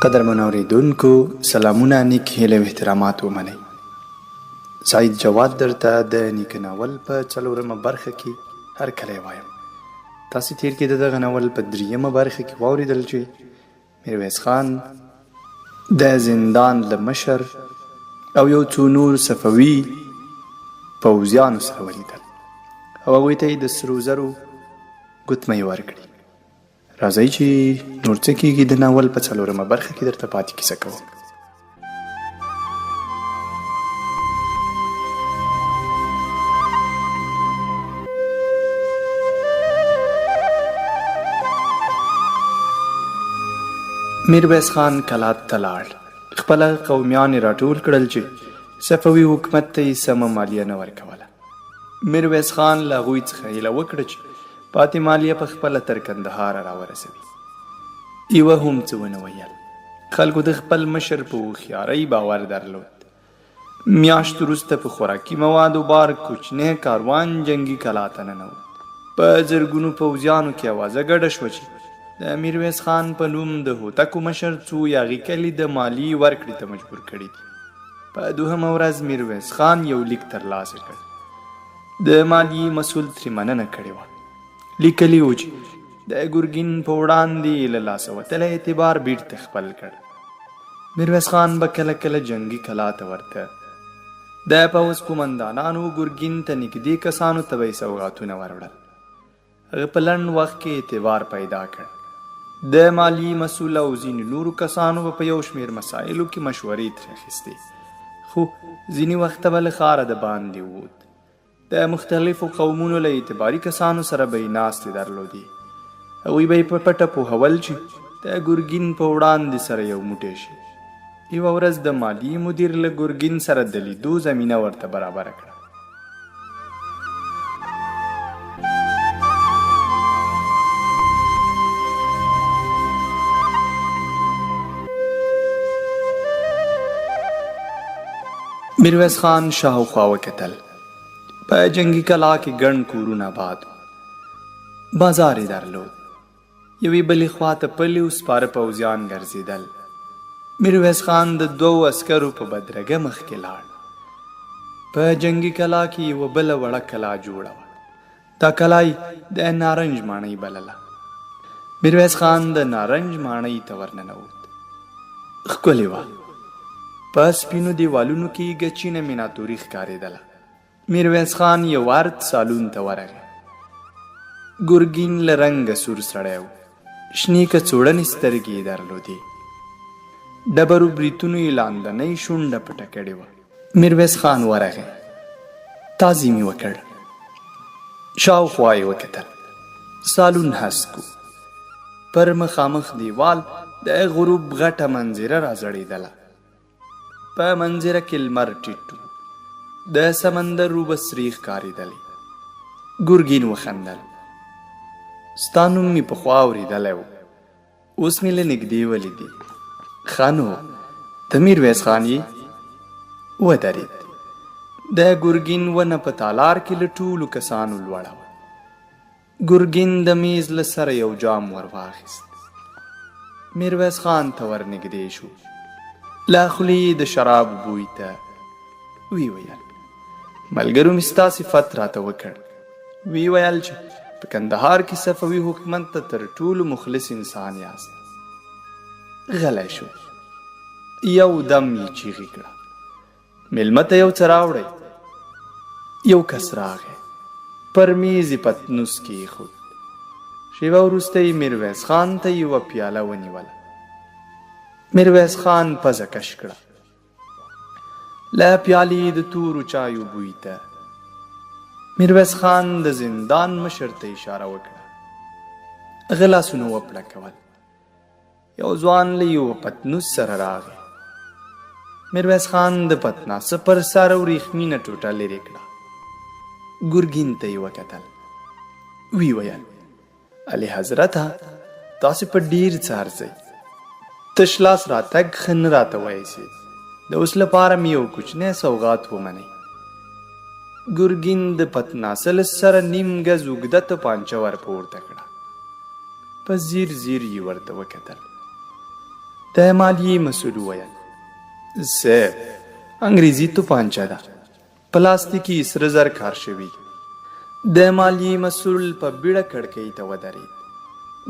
قدرمن اوریدونکو سلامونه، نیک هیلې او احترامات ومنئ. سعید جواد درته د نیکه ناول په 4مه برخه کې هرکلی وایم. تاسې تیر کې د دغه ناول په 3مه برخه کې واورېدل چې میرویس خان د زندان له مشر او یو څو نور صفوي پوځیانو سره ولیدل او هغوی ته یې د سرو زرو ګوتمۍ ورکړي. راځئ چې نور څه کېږي د ناول په 4مه برخه کې درته پاتې کیسه کوم. میرویس خان کلات ته لاړ. خپله قومیان یې راټول کړل چې صفوي حکومت ته یې سمه مالیه نه ورکوله. میرویس خان له هغوی څخه هیله وکړه چې پاتې مالیه په خپله تر کندهاره راورسوي. یوه هم څه ونه ویل. خلکو د خپل مشر په هوښیارۍ باور درلود. میاشت وروسته په خوراکي موادو بار کوچنی کاروان جنګي کلا ته ننوت. په زرګونو پوځیانو کې اوازه ګډه شوه چې د میرویس خان په نوم د هوتکو مشر څو یاغي کلي د مالیې ورکړې ته مجبور کړي دي. په 2مه ورځ میرویس خان یو لیک ترلاسه کړ. د مالیې مسؤل ترې مننه کړې وه. لیکلي و چې د ګرګین په وړاندې له لاسه وتلی اعتبار بیرته خپل کړ. میرویس خان به کله کله جنګي کلا ته ورته. د پوځ قومندانانو ګرګین ته نږدې کسانو ته به یې سوغاتونه وروړل. هغه په لنډ وخت کې اعتبار پیدا کړ. د مالیې مسؤل او ځینې نورو کسانو به په یو شمېر مسایلو کې مشورې ترې اخیستې، خو ځینې وخته به له ښاره د باندې ووت. د مختلفو قومونو له اعتباري کسانو سره به یې ناستې درلودې. هغوی به یې په پټه پوهول چې د ګرګین په وړاندې سره یو موټی شي. یوه ورځ د مالیې مدیر له ګرګین سره د لیدو زمینه ورته برابره کړه. میرویس خان شاوخوا وکتل. په جنګي کلا کې ګڼ کورونه آباد وو. بازار یې درلود. یوې بلې خوا ته پلي و سپاره پوځیان ګرځېدل. میرویس خان د 2 عسکرو په بدرګه مخکې لاړ. په جنګي کلا کې یوه بله وړه کلا جوړه وه. دا کلا یې د نارنج ماڼۍ بلله. میرویس خان د نارنج ماڼۍ ته ورننوت. ښکلې وه. په سپینو دیوالونو کې ګچینه میناتوري ښکارېدله. میرویس خان یو ارت سالون ته ورغی. ګرګین له رنګه سور سړی و. شنې کڅوړنې سترګې یې درلودې. ډبرو بریتونو یې لاندنۍ شونډه پټه کړې وه. میرویس خان ورغی. تعظیم یې وکړ. شاوخوا یې وکتل. سالون هسک و. پر مخامخ دیوال د غروب غټه منظره راځړېدله. په منظره کې لمر ټیټ و. د سمندر اوبه سرې ښکارېدلې. ګرګین وخندل. ستا نوم مې پخوا اورېدلی و، اوس مې له نږدې ولیدې. ښه نو ته میرویس خان یې؟ ودرېد. د ګرګین ونه په تالار کې له ټولو کسانو لوړه وه. ګرګین د میز له سره یو جام ور واخیست. میرویس خان ته ورنږدې شو. له خولې د شراب بوی ته وی ویل: ملګرو مې ستا صفت راته وکړ. وی ویل چې په کندهار کې صفوي حکومت ته تر ټولو مخلص انسان یاست. غلی شو. یو دم یې چیغې کړه: میلمه ته یو څه راوړئ. یو کس راغی. پر میز یې پتنوس کېښود. شېبه وروسته یې میرویس خان ته یوه پیاله ونیوله. میرویس خان پزه کش کړه. له پیالې د تورو چایو بوی ته میرویس خان د زندان مشر ته اشاره وکړه. هغه لاسونه وپړکول. یو ځوان له یوه پتنوس سره راغی. میرویس خان د پتناسه پر سر وریښمینه ټوټه لرې کړه. ګرګین ته یې وکتل. وی ویل: علي حضرته، تاسې په ډېر څه ارځئ. تش لاس راتګ ښه نه راته وایسېد. د اوس لپاره مې یو کوچنی سوغات ومنئ. ګرګین د پتناسه له سره نیم ګز اوږده توپانچه ور پورته کړه. په ځیر ځیر یې ورته وکتل. د مالیې مسؤل وویل صاحب انګریزي توپانچه ده پلاستیکي سره زر کار شوي. د مالیې مسؤل په بیړه کړکۍ ته ودرېد.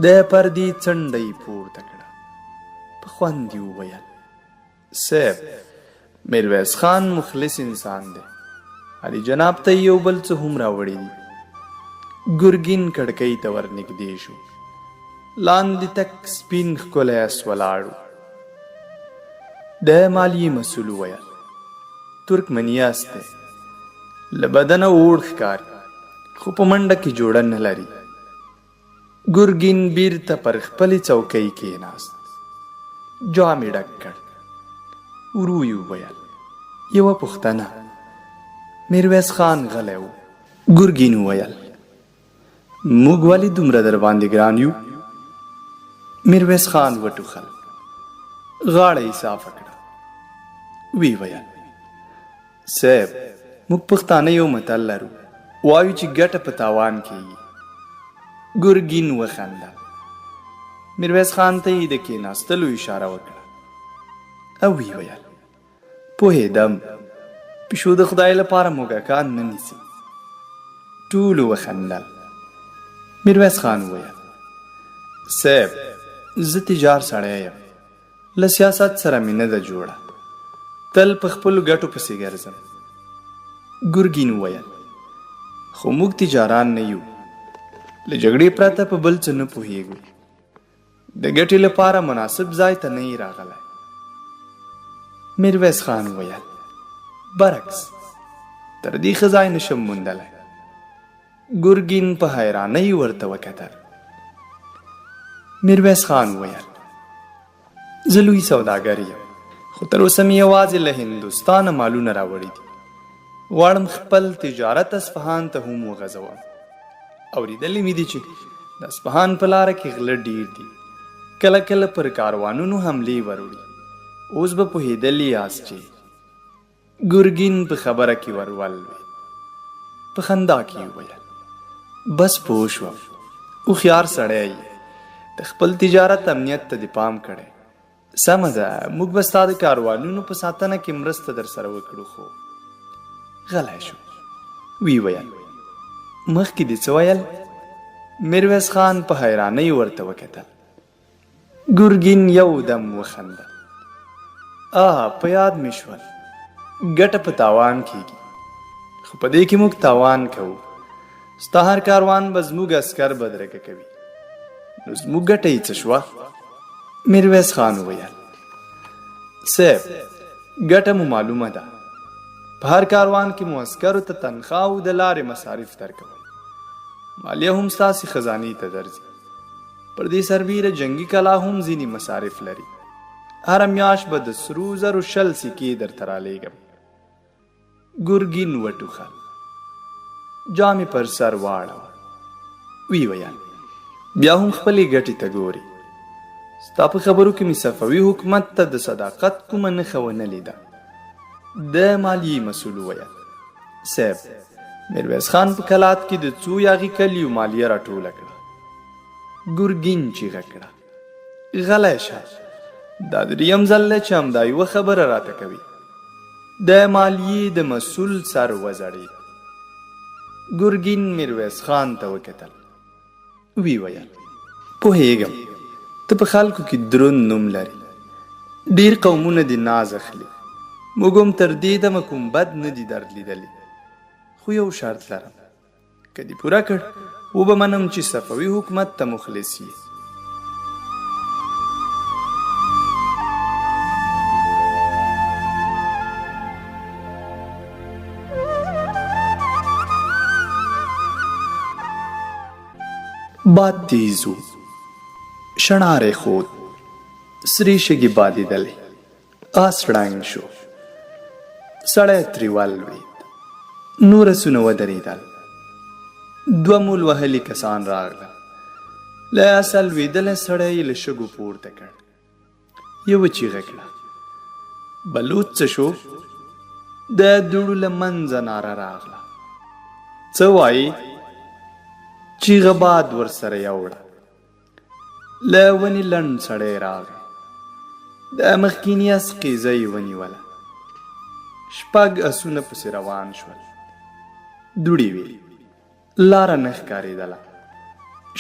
د پردې څنډه یې پورته کړه. په خوند یې وویل صاحب میرویس خان مخلص انسان دی. علي جناب ته یو بل څه هم راوړي دي. ګرګین کړکۍ ته ورنږدې شو. لاندې تک سپین ښکلی اس ولاړ و. د مالیې مسؤل وویل ترکمني اس دی، له بدنه اوړ ښکاري خو په منډه کې جوړه نه لري. ګرګین بیرته پر خپلې څوکۍ کېناست. جام یې ډک کړ. ورو یې وویل یوه پوښتنه. میرویس خان غلی و. ګرګین وویل موږ ولې دومره در باندې ګران یو؟ میرویس خان وټوخل. غاړه یې صافه کړه. وی ویل صاحب موږ پښتانه یو متل لرو وایو چې ګټه په تاوان کېږي. ګرګین وخندل. میرویس خان ته یې د کېناستلو اشاره وکړه او وی ویل پوهېدم پیشو د خدای لپاره موږکان نه نیسي. ټولو وخندل. میرویس خان وویل صاحب زه تجار سړی یم، له سیاست سره مې نه ده جوړه، تل په خپلو ګټو پسې ګرځم. ګرګین وویل خو موږ تجاران نه یو، له جګړې پرته په بل څه نه پوهېږو، د ګټې لپاره مناسب ځای ته نه یې راغلی. میرویس خان وویل برعکس تر دې ښه ځای نشم موندلی. ګرګین په حیرانۍ ورته وکتل. میرویس خان وویل زه لوی سوداګر یم خو تر اوسه مې یوازې له هندوستانه مالونه راوړي دي. غواړم خپل تجارت اصفهان ته هم وغځوم. اورېدلې مې دي چې د اصفهان په لاره کې غله ډیر دي، کله کله پر کاروانونو حملې وروړي. اوس به پوهېدلې یاست چې ګرګین په خبره کې ورولوېد. په خندا کې وویل بس پوه شوم، هوښیار سړی یې، د خپل تجارت امنیت ته دې پام کړی. سمه ده موږ به ستا د کاروانونو په ساتنه کې مرسته در سره وکړو. خو غلی شو. وی ویل مخکې دې څه ویل؟ میرویس خان په حیرانۍ ورته وکتل. ګرګین یو دم وخندل. په یاد مې شول، ګټه په تاوان کېږي، خو په دې کې موږ تاوان کوو. ستا هر کاروان به زموږ عسکر بدرګه کوي، نو زموږ ګټه یې څه شوه؟ میرویس خان وویل صاحب ګټه مو معلومه ده، په هر کاروان کې مو عسکرو ته تنخوا او د لارې مصارف درکوم، مالیه هم ستاسې خزانې ته درځي. پر دې سربیره جنګي کلا هم ځینې مصارف لري. هره میاشت به د سرو زرو 20 سکې درته رالیږم. ګرګین وټوخل. جام یې پر سر واړوه. وی ویل بیا هم خپلې ګټې ته ګوري. ستا په خبرو کې مې صفوي حکومت ته د صداقت کومه نښه ونه لیده. د مالیې مسؤل وویل صاحب میرویس خان په کلات کې د څو یاغي کلیو مالیه راټوله کړه. ګرګین چیغه کړه غلی شه، دا دریم ځل دی چې همدا یوه خبره راته کوي. د مالیې د مسؤل سر وځړېد. ګرګین میرویس خان ته وکتل. وی ویل پوهېږم ته په خلکو کې دروند نوم لري، ډېر قومونه دې ناز اخلي، موږ هم تر دې دمه کوم بد نه دي در لیدلي. خو یو شرط لرم، که دې پوره کړ وبه منم چې صفوي حکومت ته مخلص یې. باد تیز و، شڼارې خود، سرې شګې بادېدلې، آس ړنګ شو. سړی ترې ولوېد. نور آسونه ودرېدل. 2 مول وهلي کسان راغلل. له آسه لوېدلی سړی یې له شګو پورته کړ. یوه چیغه کړه بلوڅ څه شو؟ د دوړو له منځه ناره راغله. څه وایي؟ چیغه باد ورسره یوړه. له ونې لنډ سړی راغی. د مخکیني اس قیزه یې ونیوله. 6 اسونه پسې روان شول. دوړې وې، لاره نه ښکارېدله.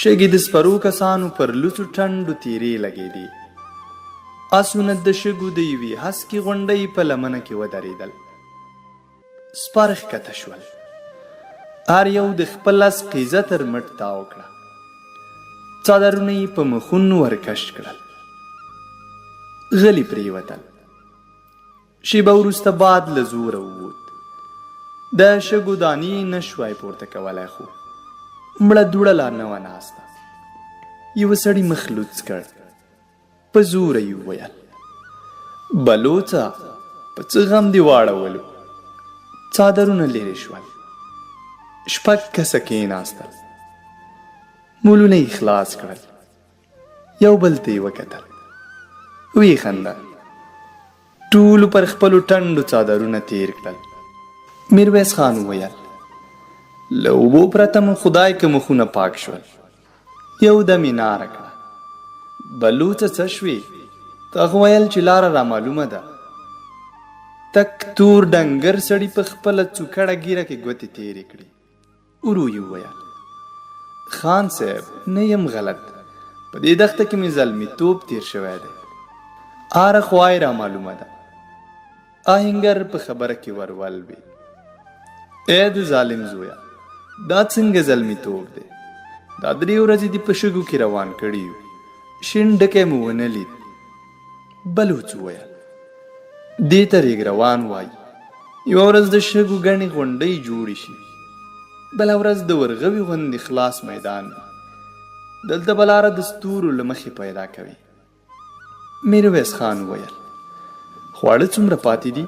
شګې د سپرو کسانو پر لوڅو ټنډو تیرې لګېدې. اسونه د شګو د یوې هسکې غونډۍ په لمنه کې ودرېدل. سپاره ښکته شول. هر یو د خپل اس قیزه تر مټ تاو کړه. څادرونه یې په مخونو ورکش کړل. غلي پرېوتل. شیبه وروسته باد له زوره ووت. د شګو دانې نه شوای پورته کولی، خو مړه دوړه لا نه وه ناسته. یوه سړي مخ لوڅ کړ. په زوره یې وویل: بلوڅه، په څه غم دې واړولو؟ څادرونه لرې شول. 6 کسه کېناستل. مولونه یې خلاص کړل. یو بل ته یې وکتل. ویې خندل. ټولو پر خپلو ټنډو څادرونه تیر کړل. میرویس خان وویل: له اوبو پرته مو خدای که مخونه پاک شول. یو دم یې ناره کړه: بلوڅه څه شوې؟ تا خو ویل چې لاره رامعلومه ده. تک تور ډنګر سړي په خپله څوکړه ګیره کې ګوتې تېرې کړې. ورو یې وویل: خان صاحب، نه یم غلط، په دې دښته کې مې زلمیتوب تیر شوی دی. هره خوا یې رامعلومه ده. آهنګر په خبره کې ورولوېد: ای د ظالم زویه، دا څنګه زلمیتوب دی؟ دا 3 ورځې دې په شګو کې روان کړي یو، شین ډکی مو ونه لید. بلوڅ وویل: دې ته ریګ روان وایي. یوه ورځ د شګو ګڼې غونډۍ جوړې شي، بله ورځ د ورغوي غوندې خلاص میدان وي. دلته به لاره د ستورو له مخې پیدا کوي. میرویس خان وویل: خواړه څومره پاتې دي؟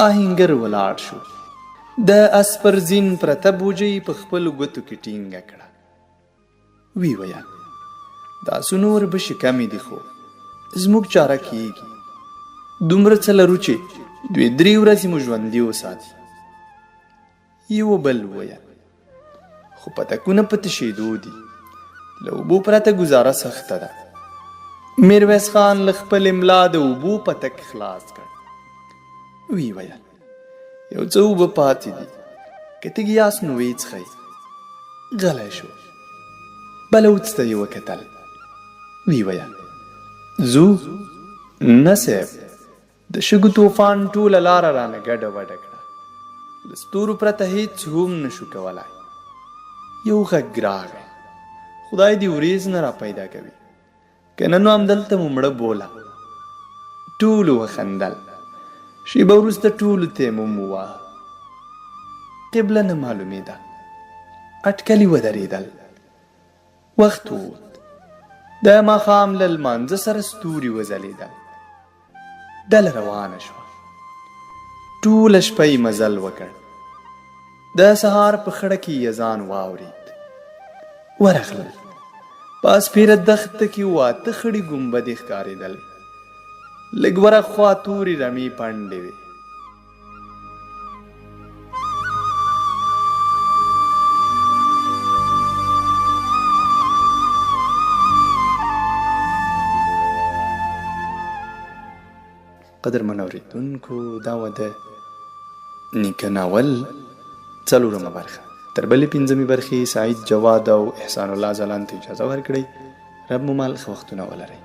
آهنګر ولاړ شو. د اس پر زین پرته بوجۍ په خپلو ګوتو کې ټینګه کړه. وی ویل: دا آسونه وربشې کمې دي، خو زموږ چاره کېږي. دومره څه لرو چې 2-3 ورځې مو ژوندي وساتي. یو بل وویل: خو پتکونه په تشېدو دي، له اوبو پرته ګزاره سخته ده. میرویس خان له خپل املا د اوبو پتک خلاص کړ. وی ویل: یو څه اوبه پاتې دي، که تږي یاست نو ویې څښئ. غلی شو. بلوڅ ته یې وکتل. وی ویل: ځو؟ نه صاحب، د شګو طوفان ټوله لاره رانه ګډه وډه کړه. له ستورو پرته هیڅ هم نشو کولی. یو غږ راغی: خدای دې وریځ نه را پیدا کوي، که نه نو همدلته مو مړه بوله. ټولو وخندل. شیبه وروسته ټولو تیمم وواهه. قبله نه معلومېده. اټکلي ودرېدل. وخت ووت. د ماښام له لمانځه سره ستوري وځلېدل. ډله روانه شوه. ټوله شپه یې مزل وکړ. د سهار په خړه کې یې اذان واورېد. ورغلل. په سپېره دښته کې 8 خړې ګنبدې ښکارېدلې. لږ ورهاخوا تورې رمې پنډې وې. قدرمن اورېدونکو، دا وه د نیکه ناول 4مه برخه. تر بلې 5مې برخې سعید جواد او احسان الله ځلاند ته اجازه ورکړئ. رب مو مال ښه وختونه ولرئ.